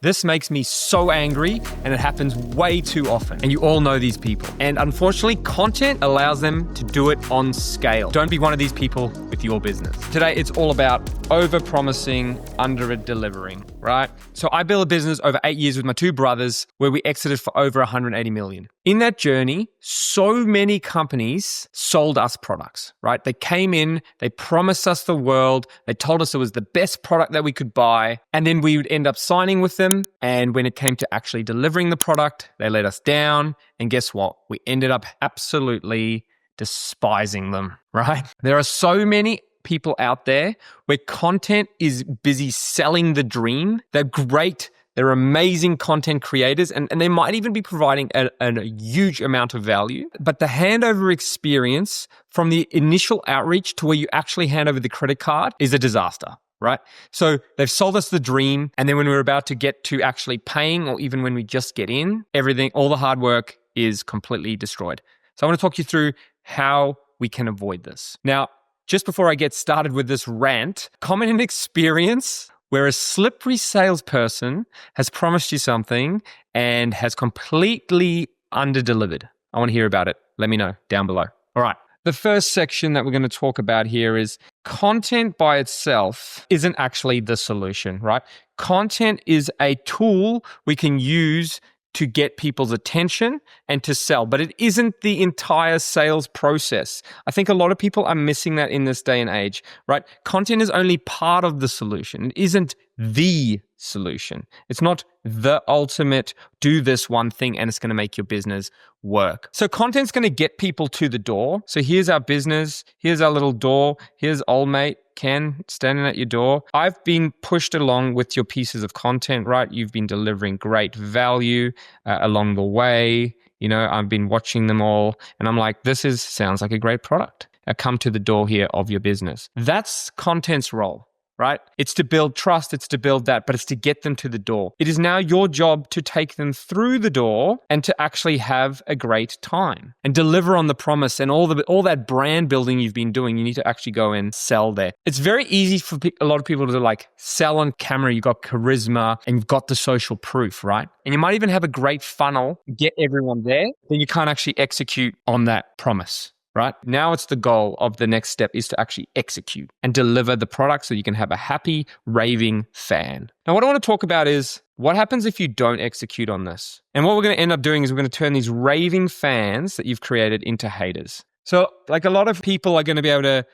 This makes me so angry, and it happens way too often. And you all know these people. And unfortunately, content allows them to do it on scale. Don't be one of these people with your business. Today, it's all about over-promising, under-delivering, right? So I built a business over 8 years with my two brothers where we exited for over 180 million. In that journey, so many companies sold us products, right? They came in, they promised us the world, they told us it was the best product that we could buy, and then we would end up signing with them. And when it came to actually delivering the product, they let us down. And guess what? We ended up absolutely despising them, right? There are so many people out there where content is busy selling the dream. They're great. They're amazing content creators, and they might even be providing a huge amount of value. But the handover experience from the initial outreach to where you actually hand over the credit card is a disaster, right? So they've sold us the dream, and then when we're about to get to actually paying, or even when we just get in, everything, all the hard work is completely destroyed. So I want to talk you through how we can avoid this. Now, just before I get started with this rant, common experience where a slippery salesperson has promised you something and has completely underdelivered. I want to hear about it. Let me know down below. All right. The first section that we're going to talk about here is content by itself isn't actually the solution, right? Content is a tool we can use to get people's attention and to sell, but it isn't the entire sales process. I think a lot of people are missing that in this day and age, right? Content is only part of the solution. It isn't the solution. It's not the ultimate, do this one thing and it's going to make your business work. So content's going to get people to the door. So here's our business. Here's our little door. Here's old mate Ken standing at your door. I've been pushed along with your pieces of content, right? You've been delivering great value along the way. You know, I've been watching them all and I'm like, sounds like a great product. I come to the door here of your business. That's content's role, right? It's to build trust, it's to build that, but it's to get them to the door. It is now your job to take them through the door and to actually have a great time and deliver on the promise and all that brand building you've been doing. You need to actually go and sell there. It's very easy for a lot of people to like sell on camera. You've got charisma and you've got the social proof, right? And you might even have a great funnel, get everyone there, then you can't actually execute on that promise. Right? Now it's the goal of the next step is to actually execute and deliver the product so you can have a happy, raving fan. Now, what I want to talk about is what happens if you don't execute on this? And what we're going to end up doing is we're going to turn these raving fans that you've created into haters. So like a lot of people are going to be able to,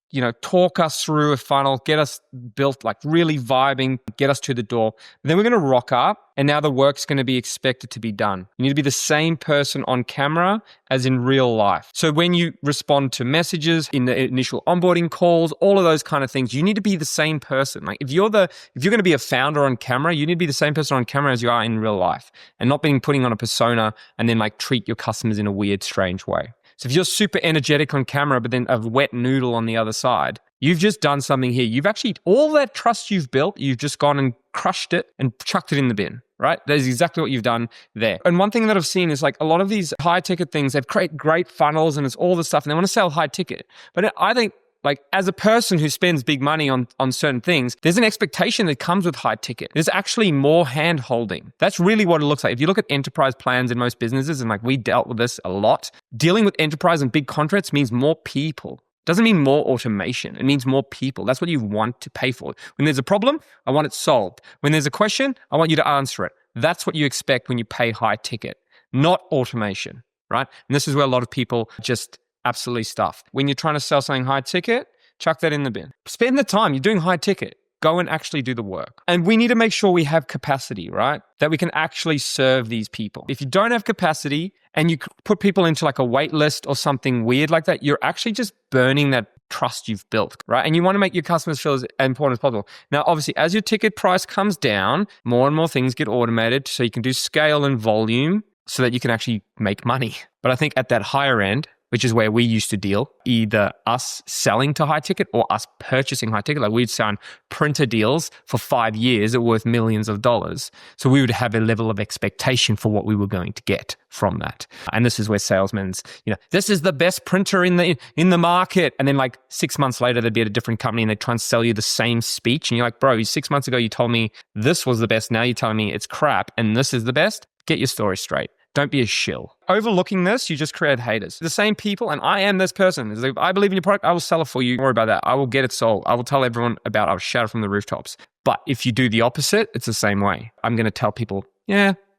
talk us through a funnel, get us built like really vibing, get us to the door. Then we're going to rock up and now the work's going to be expected to be done. You need to be the same person on camera as in real life. So when you respond to messages in the initial onboarding calls, all of those kind of things, you need to be the same person. Like if you're going to be a founder on camera, you need to be the same person on camera as you are in real life and not putting on a persona and then like treat your customers in a weird, strange way. So if you're super energetic on camera, but then a wet noodle on the other side, you've just done something here. You've actually, all that trust you've built, you've just gone and crushed it and chucked it in the bin, right? That is exactly what you've done there. And one thing that I've seen is like a lot of these high ticket things, they've created great funnels and it's all this stuff and they want to sell high ticket. But I think like as a person who spends big money on certain things, there's an expectation that comes with high ticket. There's actually more hand holding. That's really what it looks like. If you look at enterprise plans in most businesses, and like we dealt with this a lot, dealing with enterprise and big contracts means more people. Doesn't mean more automation. It means more people. That's what you want to pay for. When there's a problem, I want it solved. When there's a question, I want you to answer it. That's what you expect when you pay high ticket, not automation, right? And this is where a lot of people just absolutely stuffed. When you're trying to sell something high ticket, chuck that in the bin. Spend the time. You're doing high ticket. Go and actually do the work. And we need to make sure we have capacity, right? That we can actually serve these people. If you don't have capacity and you put people into like a wait list or something weird like that, you're actually just burning that trust you've built, right? And you want to make your customers feel as important as possible. Now, obviously, as your ticket price comes down, more and more things get automated so you can do scale and volume so that you can actually make money. But I think at that higher end, which is where we used to deal, either us selling to high ticket or us purchasing high ticket. Like we'd sign printer deals for 5 years that were worth millions of dollars. So we would have a level of expectation for what we were going to get from that. And this is where salesmen's, this is the best printer in the market. And then like 6 months later, they'd be at a different company and they try and sell you the same speech. And you're like, bro, 6 months ago, you told me this was the best. Now you're telling me it's crap and this is the best. Get your story straight. Don't be a shill. Overlooking this, you just create haters. The same people, and I am this person. It's like, I believe in your product, I will sell it for you. Don't worry about that. I will get it sold. I will tell everyone about it. I'll shout it from the rooftops. But if you do the opposite, it's the same way. I'm going to tell people,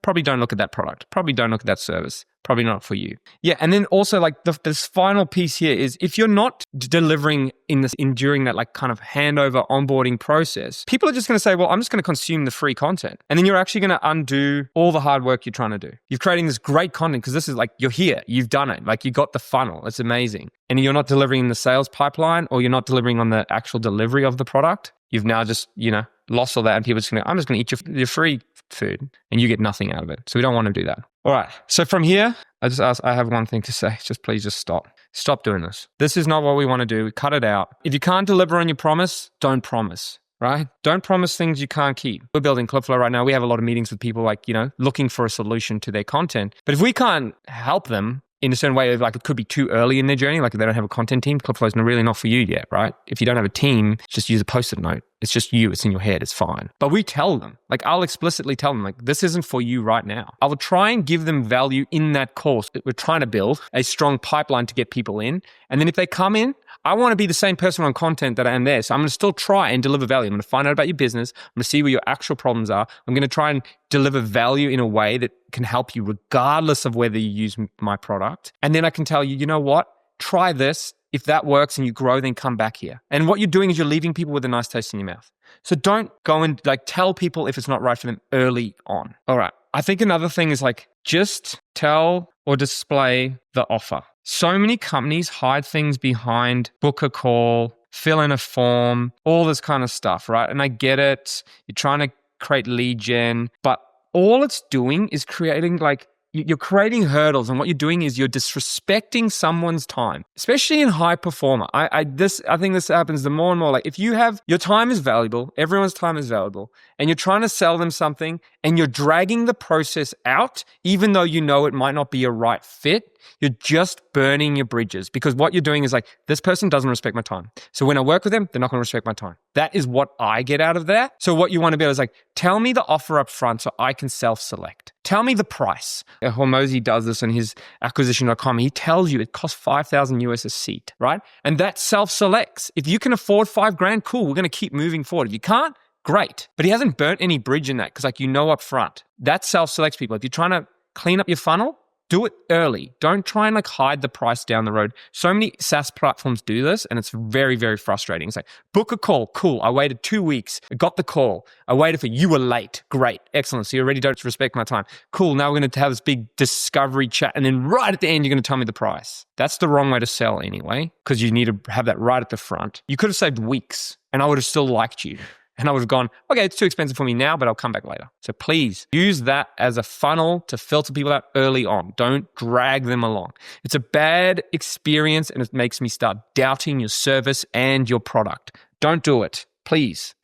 probably don't look at that product. Probably don't look at that service. Probably not for you. Yeah, and then also like this final piece here is if you're not delivering during that like kind of handover onboarding process, people are just going to say, well, I'm just going to consume the free content. And then you're actually going to undo all the hard work you're trying to do. You're creating this great content because this is like, you're here, you've done it. Like you got the funnel. It's amazing. And you're not delivering in the sales pipeline or you're not delivering on the actual delivery of the product. You've now just, lost all that and people are just going to, I'm just going to eat your free food and you get nothing out of it. So we don't want to do that. All right. So from here, I have one thing to say. Please stop. Stop doing this. This is not what we want to do. Cut it out. If you can't deliver on your promise, don't promise, right? Don't promise things you can't keep. We're building Clipflow right now. We have a lot of meetings with people like, looking for a solution to their content. But if we can't help them in a certain way, like it could be too early in their journey, like if they don't have a content team, Clipflow is really not for you yet, right? If you don't have a team, just use a Post-it note. It's just you, it's in your head, it's fine. But we tell them, like I'll explicitly tell them, like this isn't for you right now. I will try and give them value in that course. We're trying to build a strong pipeline to get people in. And then if they come in, I want to be the same person on content that I am there. So I'm going to still try and deliver value. I'm going to find out about your business. I'm going to see where your actual problems are. I'm going to try and deliver value in a way that can help you regardless of whether you use my product. And then I can tell you, you know what? Try this. If that works and you grow, then come back here. And what you're doing is you're leaving people with a nice taste in your mouth. So don't go and like tell people if it's not right for them early on. All right. I think another thing is like just tell or display the offer. So many companies hide things behind book a call, fill in a form, all this kind of stuff, right? And I get it. You're trying to create lead gen, but all it's doing is creating like, you're creating hurdles, and what you're doing is you're disrespecting someone's time, especially in high performer. I think this happens the more and more. Like if you have, your time is valuable, everyone's time is valuable, and you're trying to sell them something and you're dragging the process out, even though you know it might not be a right fit, you're just burning your bridges because what you're doing is like, this person doesn't respect my time. So when I work with them, they're not going to respect my time. That is what I get out of that. So what you want to be able is like, tell me the offer up front so I can self-select. Tell me the price. Hormozy does this in his acquisition.com. He tells you it costs 5,000 US a seat, right? And that self-selects. If you can afford $5,000, cool, we're going to keep moving forward. If you can't, great. But he hasn't burnt any bridge in that because like, up front, that self-selects people. If you're trying to clean up your funnel, do it early. Don't try and like hide the price down the road. So many SaaS platforms do this and it's very, very frustrating. It's like, book a call. Cool. I waited 2 weeks. I got the call. I waited for you were late. Great. Excellent. So you already don't respect my time. Cool. Now we're going to have this big discovery chat. And then right at the end, you're going to tell me the price. That's the wrong way to sell anyway, because you need to have that right at the front. You could have saved weeks and I would have still liked you. And I would have gone, okay, it's too expensive for me now, but I'll come back later. So please use that as a funnel to filter people out early on. Don't drag them along. It's a bad experience and it makes me start doubting your service and your product. Don't do it. Please,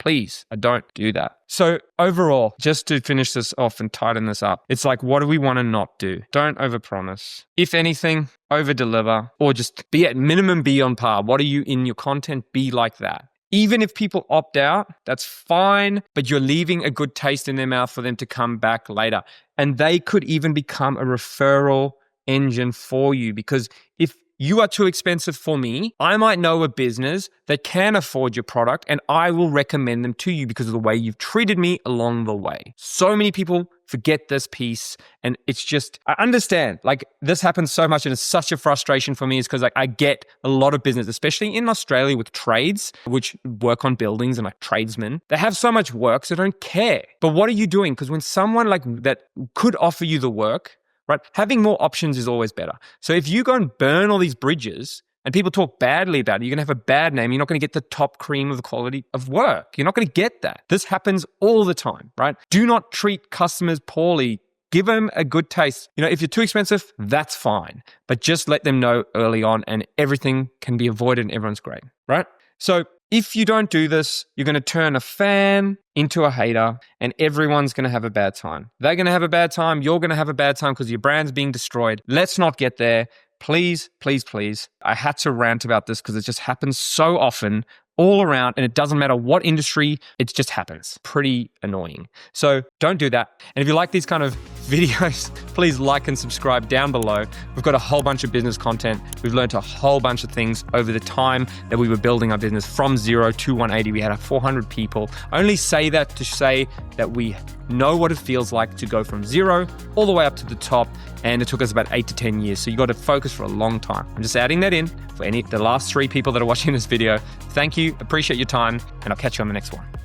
I don't do that. So overall, just to finish this off and tighten this up, it's like, what do we want to not do? Don't overpromise. If anything, overdeliver, or just be at minimum, be on par. What are you in your content? Be like that. Even if people opt out, that's fine, but you're leaving a good taste in their mouth for them to come back later. And they could even become a referral engine for you, because if you are too expensive for me, I might know a business that can afford your product and I will recommend them to you because of the way you've treated me along the way. So many people forget this piece, and it's just, I understand, like this happens so much and it's such a frustration for me is because like I get a lot of business, especially in Australia with trades, which work on buildings and like tradesmen, they have so much work, so they don't care. But what are you doing? Because when someone like that could offer you the work, right? Having more options is always better. So if you go and burn all these bridges and people talk badly about it, you're going to have a bad name. You're not going to get the top cream of the quality of work. You're not going to get that. This happens all the time, right? Do not treat customers poorly give them a good taste. If you're too expensive, that's fine. But just let them know early on and everything can be avoided and everyone's great, right? So if you don't do this, you're going to turn a fan into a hater and everyone's going to have a bad time. They're going to have a bad time. You're going to have a bad time because your brand's being destroyed. Let's not get there. Please, please, please. I had to rant about this because it just happens so often all around, and it doesn't matter what industry, it just happens. Pretty annoying. So don't do that. And if you like these kind of videos, please like and subscribe down below. We've got a whole bunch of business content. We've learned a whole bunch of things over the time that we were building our business from 0 to 180. We had 400 people. I only say that to say that we know what it feels like to go from 0 all the way up to the top. And it took us about 8 to 10 years. So you got to focus for a long time. I'm just adding that in for the last 3 people that are watching this video. Thank you. Appreciate your time. And I'll catch you on the next one.